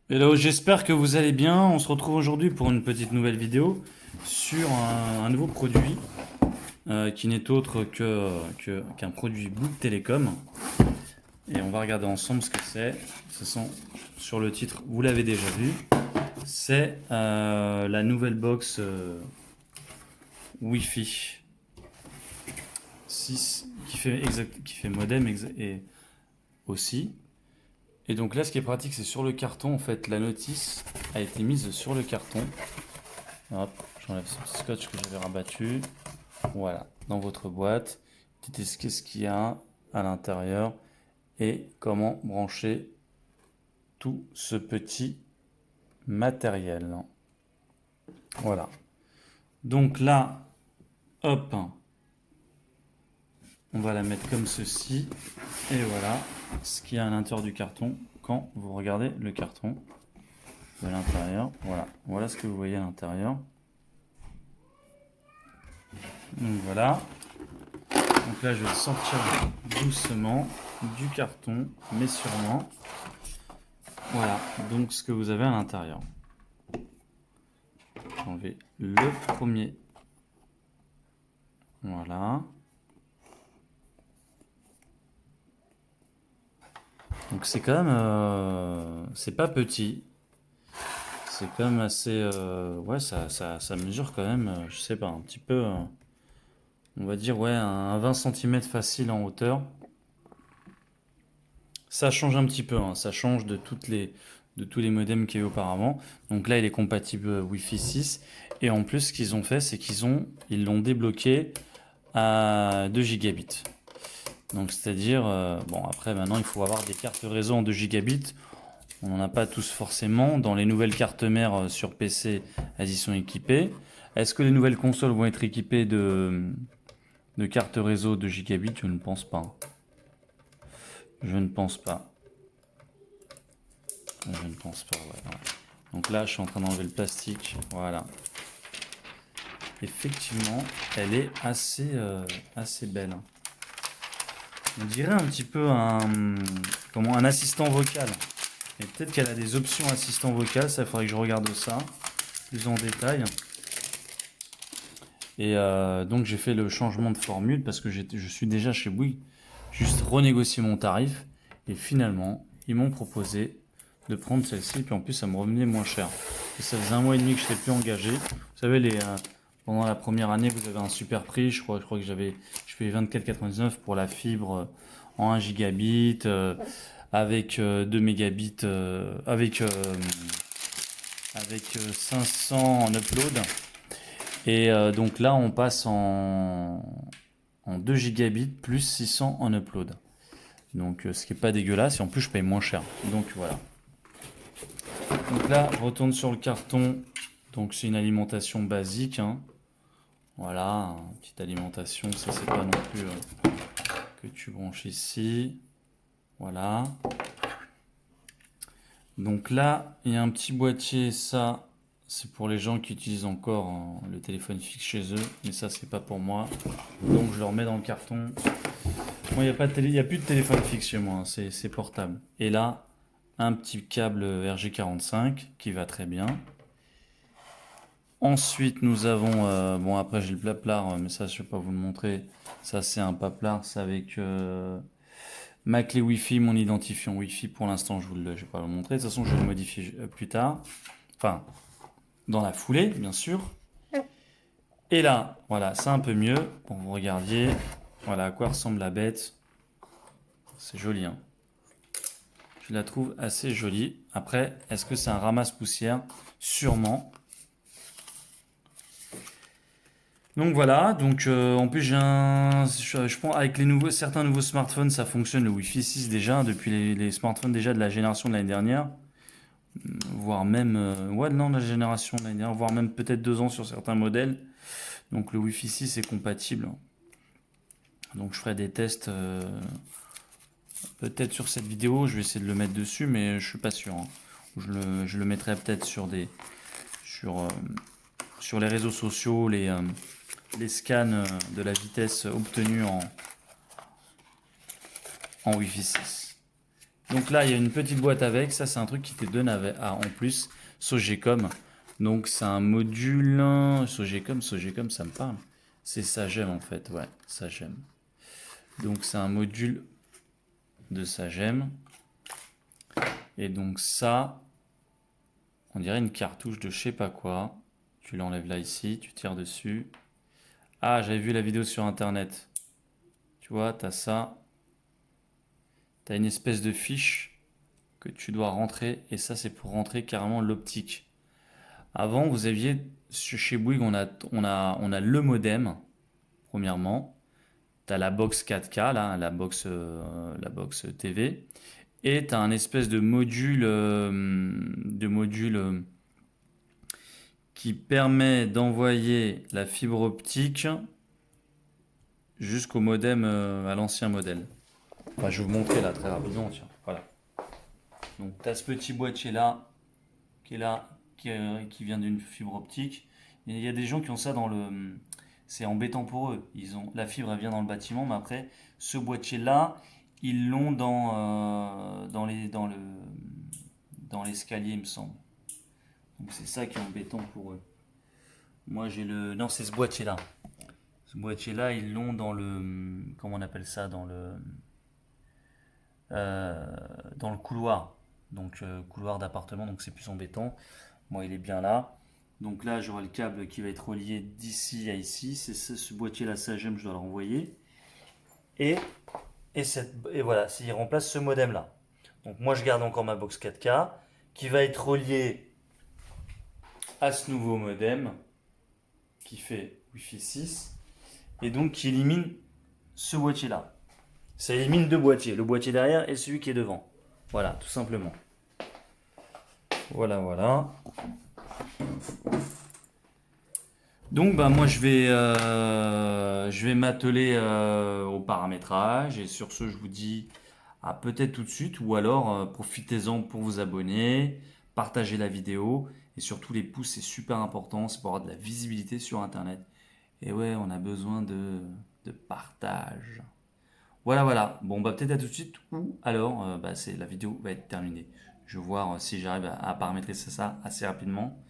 Hello, j'espère que vous allez bien. On se retrouve aujourd'hui pour une petite nouvelle vidéo sur un nouveau produit qui n'est autre qu'un produit Bouygues Télécom. Et on va regarder ensemble ce que c'est. Sur le titre, vous l'avez déjà vu. C'est la nouvelle box Wi-Fi 6 qui fait modem et aussi. Et donc là, ce qui est pratique, c'est sur le carton. En fait, la notice a été mise sur le carton. Hop, j'enlève ce petit scotch que j'avais rabattu. Voilà, dans votre boîte, dites ce qu'il y a à l'intérieur et comment brancher tout ce petit matériel. Voilà. Donc là, hop, on va la mettre comme ceci. Et voilà ce qu'il y a à l'intérieur du carton quand vous regardez le carton de l'intérieur. Voilà, voilà ce que vous voyez à l'intérieur. Donc voilà. Donc là, je vais le sortir doucement du carton, mais sûrement. Voilà, donc ce que vous avez à l'intérieur. J'enlève le premier. Voilà. Donc c'est quand même... c'est pas petit. C'est quand même assez... ouais, ça mesure quand même, je sais pas, un petit peu... on va dire, ouais, un 20 cm facile en hauteur. Ça change un petit peu, hein, ça change de tous les modems qu'il y a eu auparavant. Donc là, il est compatible Wi-Fi 6. Et en plus, ce qu'ils ont fait, c'est ils l'ont débloqué à 2 gigabits. Donc c'est-à-dire, bon après maintenant il faut avoir des cartes réseau en 2 gigabits. On n'en a pas tous forcément. Dans les nouvelles cartes mères sur PC, elles y sont équipées. Est-ce que les nouvelles consoles vont être équipées de cartes réseau 2 gigabits? Je ne pense pas. Je ne pense pas. Je ne pense pas, ouais. Donc là, je suis en train d'enlever le plastique. Voilà. Effectivement, elle est assez belle. On dirait un petit peu un assistant vocal. Et peut-être qu'elle a des options assistant vocal. Ça, il faudrait que je regarde ça plus en détail. Et donc, j'ai fait le changement de formule parce que je suis déjà chez Bouygues. Juste renégocier mon tarif. Et finalement, ils m'ont proposé de prendre celle-ci. Puis en plus, ça me revenait moins cher. Et ça faisait 1 mois et demi que je n'étais plus engagé. Vous savez, pendant la première année, vous avez un super prix. Je crois que je payais 24,99 pour la fibre en 1 gigabit, avec 2 mégabits, avec 500 en upload. Et donc là, on passe en 2 gigabits plus 600 en upload. Donc ce qui n'est pas dégueulasse. Et en plus, je paye moins cher. Donc voilà. Donc là, je retourne sur le carton. Donc c'est une alimentation basique, hein. Voilà, petite alimentation. Ça, c'est pas non plus que tu branches ici. Voilà. Donc là, il y a un petit boîtier. Ça, c'est pour les gens qui utilisent encore le téléphone fixe chez eux. Mais ça, c'est pas pour moi. Donc je le remets dans le carton. Moi, il n'y a plus de téléphone fixe chez moi, hein. C'est portable. Et là, un petit câble RG45 qui va très bien. Ensuite, nous avons... bon, après, j'ai le paplard, mais ça, je ne vais pas vous le montrer. Ça, c'est un paplard. C'est avec ma clé Wi-Fi, mon identifiant Wi-Fi. Pour l'instant, je ne vais pas le montrer. De toute façon, je vais le modifier plus tard. Enfin, dans la foulée, bien sûr. Et là, voilà, c'est un peu mieux pour que vous regardiez. Voilà à quoi ressemble la bête. C'est joli, hein. Je la trouve assez jolie. Après, est-ce que c'est un ramasse-poussière? Sûrement. Donc voilà, donc en plus je pense avec certains nouveaux smartphones, ça fonctionne le Wi-Fi 6 déjà, depuis les smartphones déjà de la génération de l'année dernière, voire même, ouais non, de la génération de l'année dernière, voire même peut-être 2 ans sur certains modèles. Donc le Wi-Fi 6 est compatible. Donc je ferai des tests peut-être sur cette vidéo, je vais essayer de le mettre dessus, mais je suis pas sûr, hein. Je le mettrai peut-être sur, euh, sur les réseaux sociaux, les scans de la vitesse obtenue en Wi-Fi 6. Donc là, il y a une petite boîte avec. Ça, c'est un truc qui te donne en plus Sogecom. Donc c'est un module Sogecom, ça me parle. C'est Sagem en fait, ouais, Sagem. Donc c'est un module de Sagem. Et donc ça, on dirait une cartouche de je sais pas quoi. Tu l'enlèves là ici, tu tires dessus. Ah, j'avais vu la vidéo sur internet. Tu vois, t'as ça. T'as une espèce de fiche que tu dois rentrer. Et ça, c'est pour rentrer carrément l'optique. Avant, vous aviez, chez Bouygues, on a le modem, premièrement. T'as la box 4K, là, la box TV. Et t'as un espèce de module qui permet d'envoyer la fibre optique jusqu'au modem, à l'ancien modèle. Enfin, je vais vous montrer là très rapidement, tiens. Voilà. Donc, tu as ce petit boîtier là, qui est là, qui vient d'une fibre optique. Il y a des gens qui ont ça dans le. C'est embêtant pour eux. La fibre, elle vient dans le bâtiment, mais après, ce boîtier là, ils l'ont dans l'escalier, il me semble. Donc, c'est ça qui est embêtant pour eux. Moi, j'ai le. Non, c'est ce boîtier là. Ce boîtier là, ils l'ont dans le. Comment on appelle ça? Dans le couloir. Donc couloir d'appartement, donc c'est plus embêtant. Moi il est bien là. Donc là j'aurai le câble qui va être relié d'ici à ici. C'est ce boîtier là Sagem, je dois le renvoyer. Et, et voilà, il remplace ce modem là. Donc moi je garde encore ma box 4K qui va être reliée à ce nouveau modem qui fait Wi-Fi 6 et donc qui élimine ce boîtier là. Ça élimine deux boîtiers, le boîtier derrière et celui qui est devant. Voilà, tout simplement. Voilà, voilà. Donc, bah, moi, je vais m'atteler au paramétrage. Et sur ce, je vous dis à peut-être tout de suite. Ou alors, profitez-en pour vous abonner, partager la vidéo. Et surtout, les pouces, c'est super important. C'est pour avoir de la visibilité sur Internet. Et ouais, on a besoin de partage. Voilà, voilà. Bon, bah peut-être à tout de suite. Ou alors, la vidéo va être terminée. Je vais voir si j'arrive à paramétrer ça assez rapidement.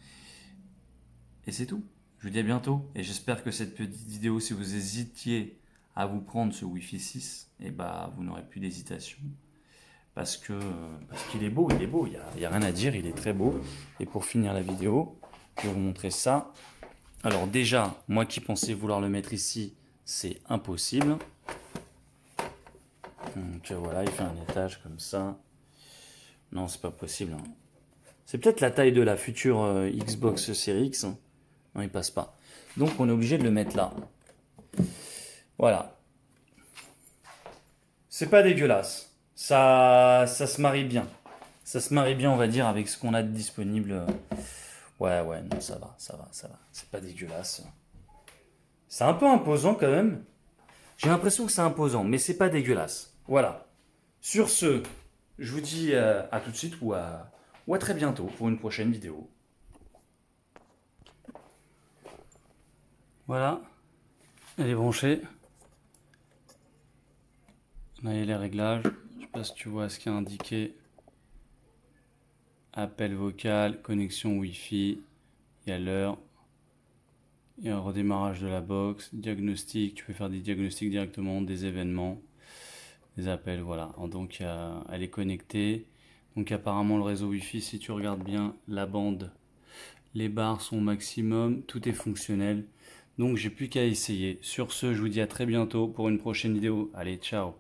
Et c'est tout. Je vous dis à bientôt. Et j'espère que cette petite vidéo, si vous hésitiez à vous prendre ce Wi-Fi 6, vous n'aurez plus d'hésitation. Parce qu'il est beau, il est beau. Il y a rien à dire, il est très beau. Et pour finir la vidéo, je vais vous montrer ça. Alors déjà, moi qui pensais vouloir le mettre ici, c'est impossible. Donc voilà, il fait un étage comme ça. Non, c'est pas possible. Hein. C'est peut-être la taille de la future Xbox Series X. Non, il passe pas. Donc on est obligé de le mettre là. Voilà. C'est pas dégueulasse. Ça se marie bien. Ça se marie bien, on va dire, avec ce qu'on a de disponible. Ouais, non, ça va. C'est pas dégueulasse. C'est un peu imposant quand même. J'ai l'impression que c'est imposant, mais c'est pas dégueulasse. Voilà. Sur ce, je vous dis à tout de suite ou à très bientôt pour une prochaine vidéo. Voilà. Elle est branchée. Là, il y a les réglages. Je sais pas si tu vois ce qui est indiqué. Appel vocal, connexion Wi-Fi. Il y a l'heure. Il y a un redémarrage de la box. Diagnostic. Tu peux faire des diagnostics directement, des événements, des appels. Voilà. Donc, elle est connectée. Donc, apparemment, le réseau Wi-Fi, si tu regardes bien la bande, les barres sont au maximum. Tout est fonctionnel. Donc, j'ai plus qu'à essayer. Sur ce, je vous dis à très bientôt pour une prochaine vidéo. Allez, ciao!